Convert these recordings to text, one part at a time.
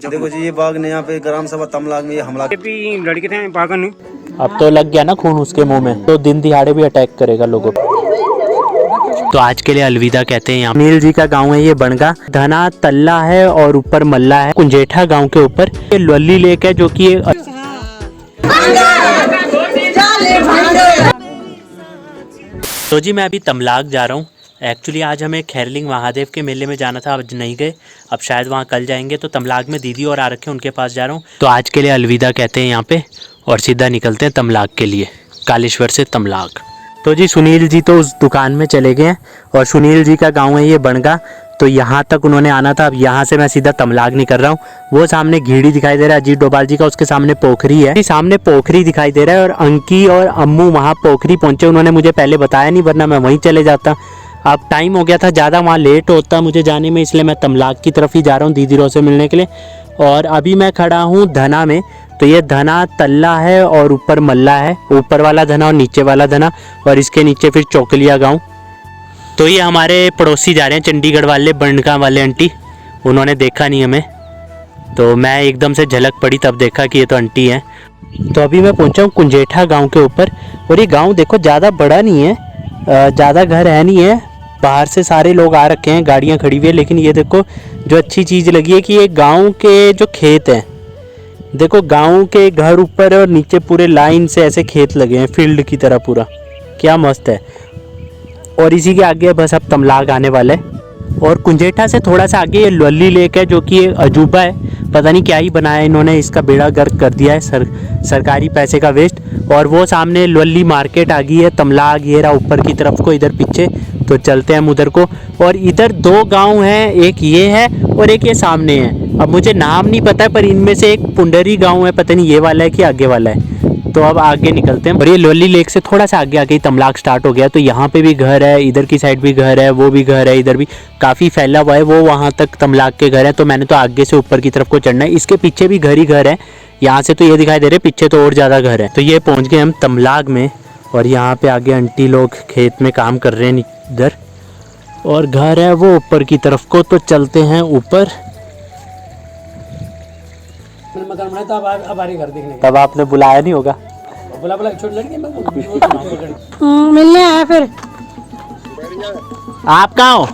देखो जी ये बाघ ने यहाँ पे ग्राम सभा तमलाग में ये हमला लड़के थे बाघ ने। अब तो लग गया ना खून उसके मुंह में, तो दिन दिहाड़े भी अटैक करेगा लोगों पे। तो आज के लिए अलविदा कहते हैं। यहाँ नील जी का गांव है ये बनगा, धना तल्ला है और ऊपर मल्ला है। कुंजेठा गांव के ऊपर ये लल्ली लेक है जो कि तो जी मैं अभी तमलाग जा रहा हूँ। एक्चुअली आज हमें खैरलिंग महादेव के मेले में जाना था, आज नहीं गए, अब शायद वहाँ कल जाएंगे। तो तमलाग में दीदी और आ रखे हैं, उनके पास जा रहा हूँ। तो आज के लिए अलविदा कहते हैं यहाँ पे और सीधा निकलते हैं तमलाग के लिए, कालेश्वर से तमलाग। तो जी सुनील जी तो उस दुकान में चले गए हैं और सुनील जी का गांव है ये बनगा, तो यहाँ तक उन्होंने आना था। अब यहाँ से मैं सीधा तमलाग निकल रहा हूँ। वो सामने घीड़ी दिखाई दे रहा है अजीत डोभाल जी का, उसके सामने पोखरी है, सामने पोखरी दिखाई दे रहा है। और अंकी और अम्मू वहाँ पोखरी पहुँचे, उन्होंने मुझे पहले बताया नहीं, वरना मैं वहीं चले जाता। अब टाइम हो गया था ज़्यादा, वहाँ लेट होता मुझे जाने में, इसलिए मैं तमलाग की तरफ ही जा रहा हूँ दीदी रो से मिलने के लिए। और अभी मैं खड़ा हूँ धना में, तो ये धना तल्ला है और ऊपर मल्ला है, ऊपर वाला धना और नीचे वाला धना, और इसके नीचे फिर चौकलिया गाँव। तो ये हमारे पड़ोसी जा रहे हैं चंडीगढ़ वाले, बनगा वाले आंटी, उन्होंने देखा नहीं हमें, तो मैं एकदम से झलक पड़ी तब देखा कि ये तो आंटी हैं। तो अभी मैं पहुंचा हूँ कुंजेठा गांव के ऊपर, और ये गांव देखो ज़्यादा बड़ा नहीं है, ज़्यादा घर है नहीं है, बाहर से सारे लोग आ रखे हैं, गाड़ियाँ खड़ी हुई है। लेकिन ये देखो जो अच्छी चीज़ लगी है कि ये गाँव के जो खेत हैं, देखो गाँव के घर ऊपर और नीचे पूरे लाइन से ऐसे खेत लगे हैं फील्ड की तरह, पूरा क्या मस्त है। और इसी के आगे बस अब तमलाग आने वाला है। और कुंजेठा से थोड़ा सा आगे ये लल्ली लेक है जो कि अजूबा है, पता नहीं क्या ही बनाया इन्होंने, इसका बेड़ा गर्क कर दिया है, सरकारी पैसे का वेस्ट। और वो सामने लल्ली मार्केट आ गई है, तमलाग ये रहा ऊपर की तरफ को इधर पीछे, तो चलते हैं हम उधर को। और इधर दो गांव हैं, एक ये है और एक ये सामने है, अब मुझे नाम नहीं पता है, पर इनमें से एक पुंडरी गाँव है, पता नहीं ये वाला है कि आगे वाला है। तो अब आगे निकलते हैं। और ये लल्ली लेक से थोड़ा सा आगे ही तमलाग स्टार्ट हो गया। तो यहाँ पे भी घर है, इधर की साइड भी घर है, वो भी घर है, इधर भी काफ़ी फैला हुआ है, वो वहाँ तक तमलाग के घर है। तो मैंने तो आगे से ऊपर की तरफ को चढ़ना है, इसके पीछे भी घर ही घर है, यहाँ से तो ये दिखाई दे रहे, पीछे तो और ज़्यादा घर है। तो ये पहुँच गए हम तमलाग में, और यहाँ पे आगे आंटी लोग खेत में काम कर रहे हैं इधर, और घर है वो ऊपर की तरफ को। तो चलते हैं ऊपर। तब आपने बुलाया नहीं होगा, मिलने आया फिर। आप कहाँ हो?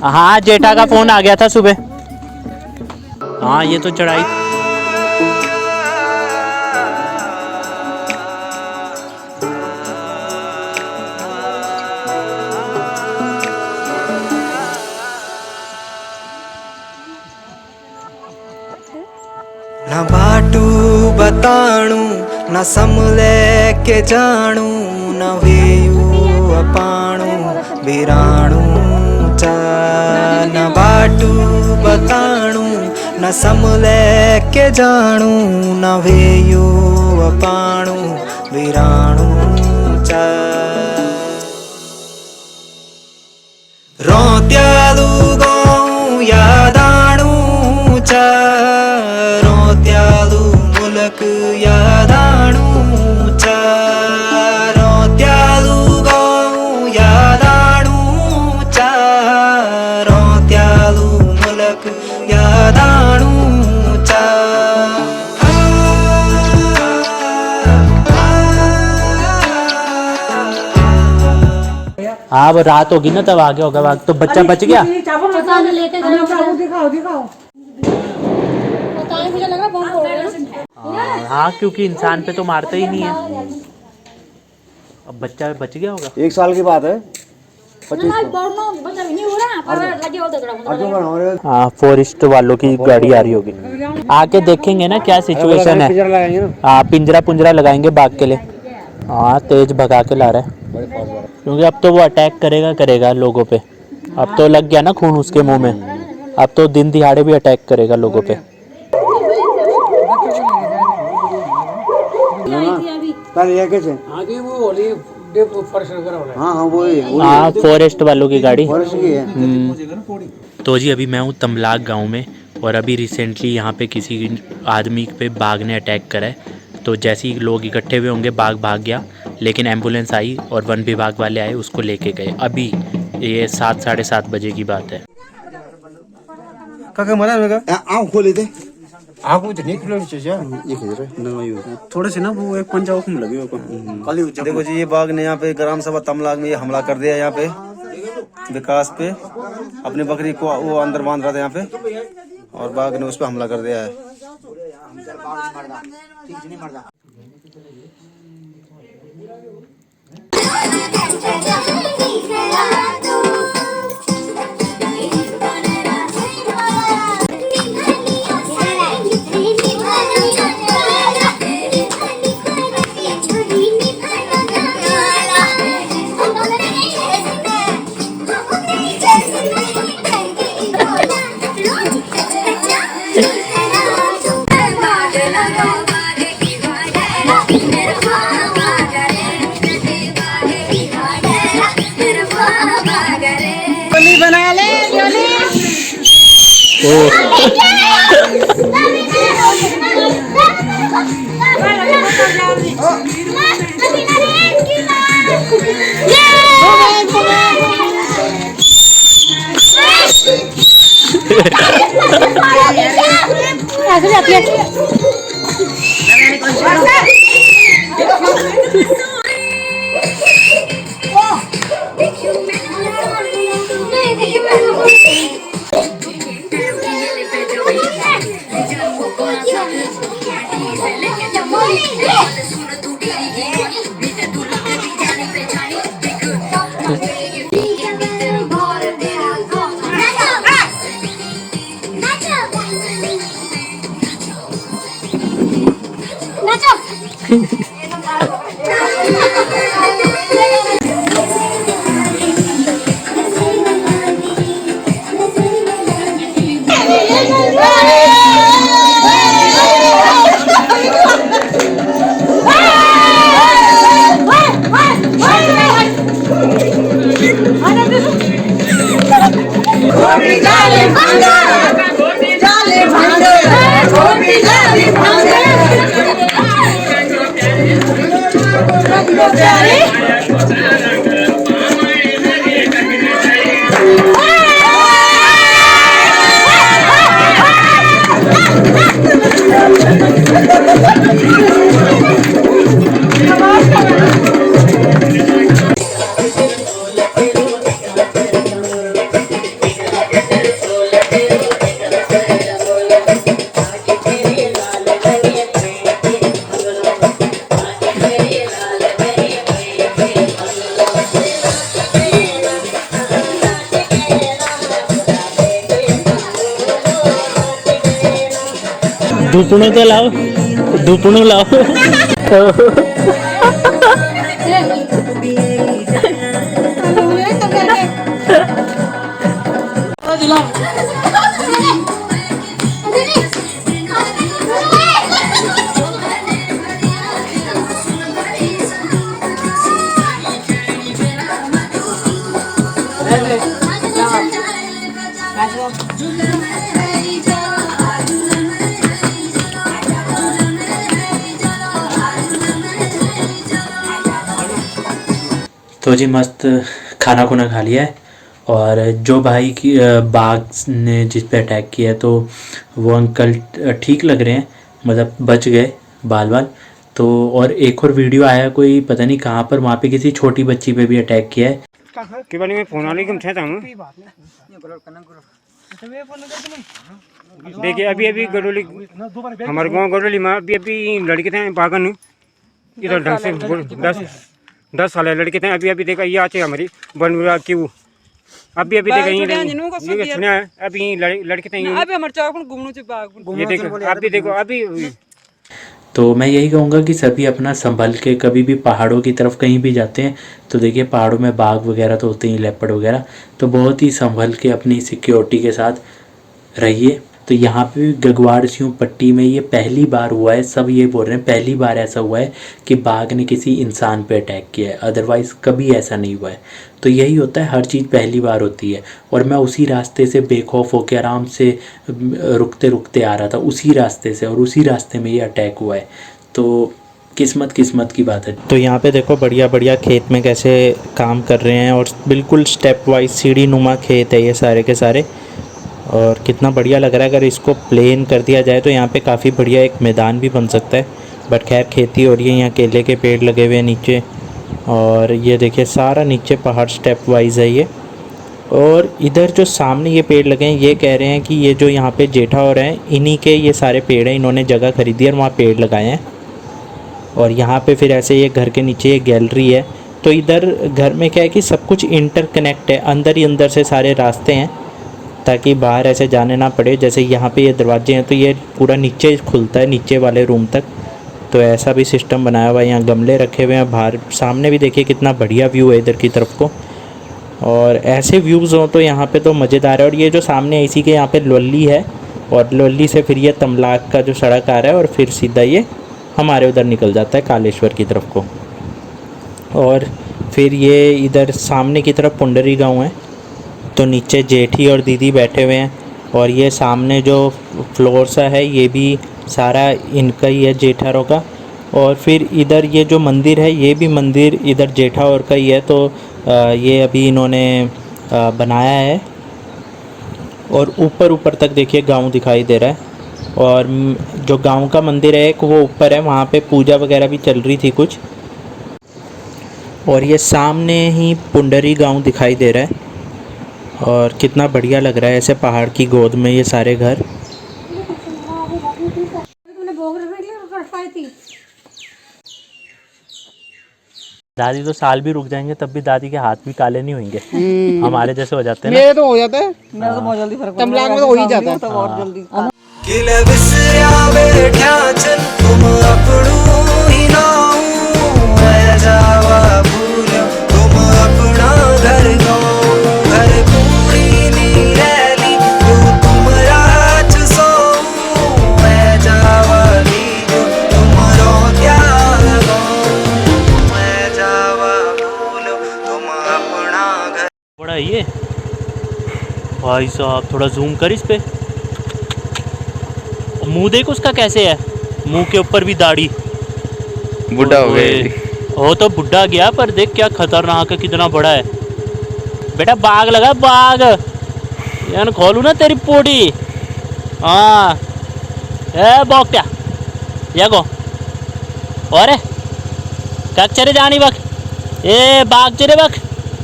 हाँ जेठा का फोन आ गया था सुबह। हाँ ये तो चढ़ाई न बाटू बताणू न समले के जानू न वेयू अपाणू बिराणू चा। न बाटू बताणू न समले के जानू न वेयू अपाणू बिराणू चा। रोत्यालू गौ यादाणू चा, मुलक यादाणू चा। रोत्यालू गौ यादाणू चा, रोत्यालू मुलक यादाणू चा। अब रात होगी ना तब आगे होगा वक्त। तो बच्चा बच गया। हाँ क्योंकि इंसान पे तो मारता ही नहीं है। अब बच्चा बच गया होगा, 1 साल की बात है। हाँ फॉरेस्ट वालों की गाड़ी आ रही होगी, आके देखेंगे ना क्या सिचुएशन है। हाँ पिंजरा पुंजरा लगाएंगे बाघ के लिए। हाँ तेज भगा के ला रहा है, क्योंकि अब तो वो अटैक करेगा लोगों पे। अब तो लग गया ना खून उसके मुंह में, अब तो दिन दिहाड़े भी अटैक करेगा लोगों पे। हाँ फॉरेस्ट वालों की गाड़ी। तो जी अभी मैं हूँ तमलाग गांव में, और अभी रिसेंटली यहाँ पे किसी आदमी पे बाघ ने अटैक करा है। तो जैसे ही लोग इकट्ठे हुए होंगे बाघ भाग गया, लेकिन एम्बुलेंस आई और वन विभाग वाले आए, उसको लेके गए। अभी ये 7 साढ़े 7 बजे की बात है। काका मरा मेरा आँख खोले थे आगो तो निकलो चाहिए ये खिच रहे नंगा यू थोड़े से ना वो एक पंजा हुक्म लगे हो कल देखो जी ये बाघ ने यहाँ पे ग्राम सभा तमलाग में ये हमला कर दिया यहाँ पे विकास पे। अपनी बकरी को वो अंदर बांध रहा था यहाँ पे और बाघ ने उस पे हमला कर दिया है। बना ले ऐसे जाती है। दुपणों तो लाओ, दुपणों लाओ। तो जी मस्त खाना खुना खा लिया है और जो भाई की बाघ ने जिस पे अटैक किया है तो वो अंकल ठीक लग रहे हैं, मतलब बच गए बाल बाल। तो और एक और वीडियो आया कोई पता नहीं कहाँ पर, वहाँ पे किसी छोटी बच्ची पे भी अटैक किया है। के बारे में फोन वाले कम थे देखिए अभी अभी गडोली हमारे गांव गडोली में अभी अभी लड़के थे बागन इधर ढंग से 10 साल लड़के थे। अभी अभी देखा ये आते हमारी वन विभाग की वो अभी अभी देखा ये सुना है अभी लड़के थे ये देखो अभी देखो अभी। तो मैं यही कहूँगा कि सभी अपना संभल के कभी भी पहाड़ों की तरफ कहीं भी जाते हैं तो देखिए पहाड़ों में बाघ वगैरह तो होते ही, लेपर्ड वगैरह, तो बहुत ही संभल के अपनी सिक्योरिटी के साथ रहिए। तो यहाँ पे गगवाड़ सिंह पट्टी में ये पहली बार हुआ है, सब ये बोल रहे हैं पहली बार ऐसा हुआ है कि बाघ ने किसी इंसान पे अटैक किया है, अदरवाइज़ कभी ऐसा नहीं हुआ है। तो यही होता है, हर चीज़ पहली बार होती है। और मैं उसी रास्ते से बेखौफ होकर आराम से रुकते रुकते आ रहा था, उसी रास्ते से, और उसी रास्ते में ये अटैक हुआ है। तो किस्मत की बात है। तो यहाँ पे देखो बढ़िया बढ़िया खेत में कैसे काम कर रहे हैं और बिल्कुल स्टेप वाइज सीढ़ी नुमा खेत है ये सारे के सारे। और कितना बढ़िया लग रहा है। अगर इसको प्लेन कर दिया जाए तो यहाँ पे काफ़ी बढ़िया एक मैदान भी बन सकता है। बट खैर खेती हो रही है, यहाँ केले के पेड़ लगे हुए हैं नीचे। और ये देखिए सारा नीचे पहाड़ स्टेप वाइज है ये। और इधर जो सामने ये पेड़ लगे हैं, ये कह रहे हैं कि ये जो यहाँ पे जेठा हो रहे हैं इन्हीं के ये सारे पेड़ हैं। इन्होंने जगह खरीदी है और वहाँ पेड़ लगाए हैं। और यहाँ पे फिर ऐसे ये घर के नीचे ये गैलरी है। तो इधर घर में क्या है कि सब कुछ इंटरकनेक्ट है, अंदर ही अंदर से सारे रास्ते हैं ताकि बाहर ऐसे जाने ना पड़े। जैसे यहाँ पे ये दरवाजे हैं तो ये पूरा नीचे खुलता है, नीचे वाले रूम तक। तो ऐसा भी सिस्टम बनाया हुआ है। यहाँ गमले रखे हुए हैं बाहर। सामने भी देखिए कितना बढ़िया व्यू है इधर की तरफ को। और ऐसे व्यूज़ हों तो यहाँ पे तो मज़ेदार है। और ये जो सामने इसी के यहाँ पे लोली है और लोली से फिर ये तमलाग का जो सड़क आ रहा है और फिर सीधा ये हमारे उधर निकल जाता है कालेश्वर की तरफ को। और फिर ये इधर सामने की तरफ पुंडरी गांव है। तो नीचे जेठी और दीदी बैठे हुए हैं। और ये सामने जो फ्लोर सा है ये भी सारा इनका ही है, जेठारों का। और फिर इधर ये जो मंदिर है ये भी मंदिर इधर जेठा और का ही है। तो ये अभी इन्होंने बनाया है। और ऊपर तक देखिए गांव दिखाई दे रहा है। और जो गांव का मंदिर है एक वो ऊपर है, वहाँ पे पूजा वगैरह भी चल रही थी कुछ। और ये सामने ही पुंडरी गांव दिखाई दे रहा है। और कितना बढ़िया लग रहा है ऐसे पहाड़ की गोद में ये सारे घर। दादी तो साल भी रुक जाएंगे तब भी दादी के हाथ भी काले नहीं होंगे। हमारे जैसे हो जाते हैं ना। मेरे तो हो जाता है, मेरा तो बहुत जल्दी फर्क तमलाक में तो हो ही जाता है। बहुत जल्दी किले बिसरिया बैठा चल तुम अपनू ही ना मैं जावा भूलो तुम अपना घर गाओ घर पूरी नी रैली तुम राज सो मैं जावा लीजो तुमरो त्याग मैं जावा भूलो तुम अपना घर। बड़ा ये भाई साहब थोड़ा जूम कर इस पे। मुंह देख उसका कैसे है, मुंह के ऊपर भी दाढ़ी। बुढ़ा हो गया वो तो बुढ़ा गया, पर देख क्या खतरनाक है, कितना बड़ा है। बेटा बाघ लगा बाघ, यार खोलू ना तेरी पोड़ी। हाँ ए बॉक्टा या गो और क्या चरे जानी बक ए बाघ चरे बक।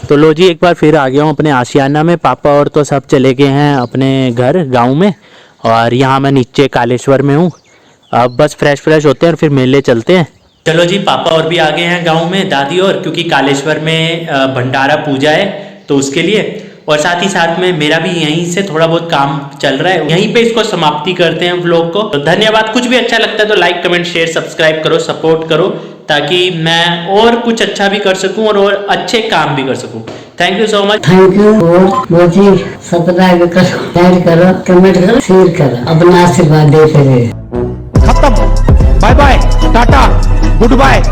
तो लो जी एक बार फिर आ गया हूँ अपने आशियाना में। पापा और तो सब चले गए हैं अपने घर गाँव में। और यहाँ मैं नीचे कालेश्वर में हूँ। अब बस फ्रेश होते हैं और फिर मेले चलते हैं। चलो जी पापा और भी आ गए हैं गांव में, दादी और, क्योंकि कालेश्वर में भंडारा पूजा है तो उसके लिए। और साथ ही साथ में मेरा भी यहीं से थोड़ा बहुत काम चल रहा है। यहीं पे इसको समाप्ति करते हैं व्लॉग को। तो धन्यवाद। कुछ भी अच्छा लगता है तो लाइक कमेंट शेयर सब्सक्राइब करो, सपोर्ट करो, ताकि मैं और कुछ अच्छा भी कर सकूं और अच्छे काम भी कर सकूं। Thank you so much. Thank you. और बहुत ही सब्सक्राइब करो, शेयर करो, कमेंट करो, शेयर करो, अपना आशीर्वाद देते रहिए। खत्म। Bye bye tata good bye.